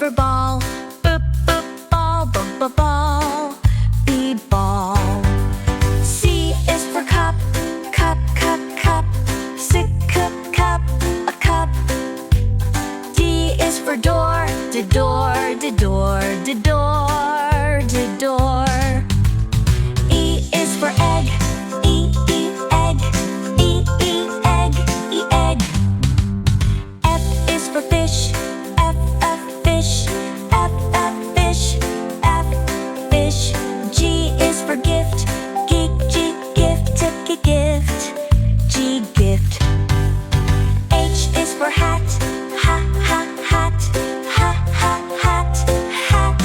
for ball. B, b, ball, b, b, ball. B, ball. C is for cup. Cup, cup, cup. C, cup, cup, a cup. D is for door. D, door, d, door, d, door, d, door. E is for egg. E, egg. E, egg. E, egg. F is for fish. F, fish. F, fish. F, fish. G is for gift. G, gift. G, gift. G, gift. H is for hat. Ha, hat. Ha, hat. Hat.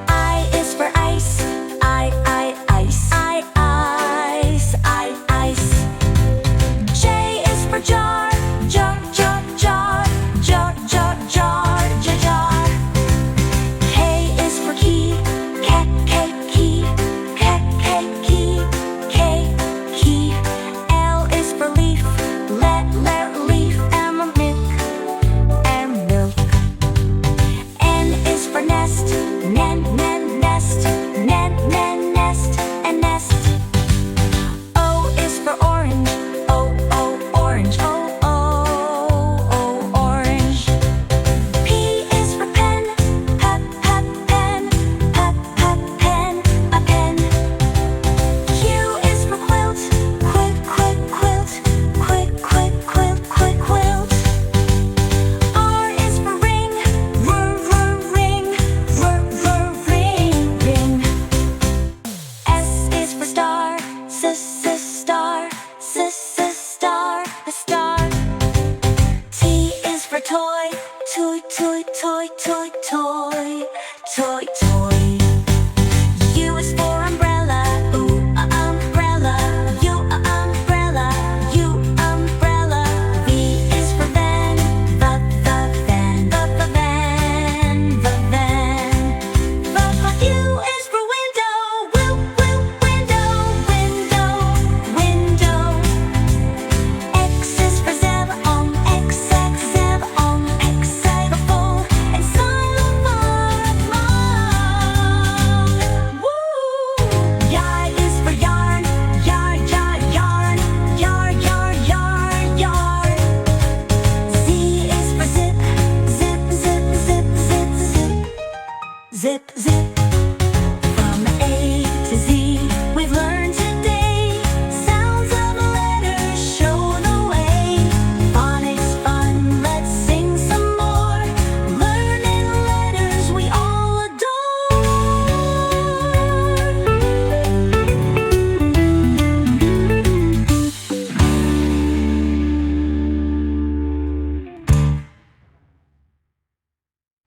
I is for ice. I, ice. I, ice. J is for jar. Jar. K is for key. Key. Key. L is for leaf. Leaf. Milk. N is for nest. Nest. Nest. O is for orange. Orange. Orange. P is for pen. Pen. A pen. Q is for quilt. Quilt. R is for ring. Ring. S is for star. Star. T is for toy. Toy. U is for umbrella. Umbrella. U, umbrella. V is for van. The van. U is for window. Window. X is for xylophone. Xylophone. And xylophone. Woo! Y is for yarn. Yarn. Z is for zip. Zip.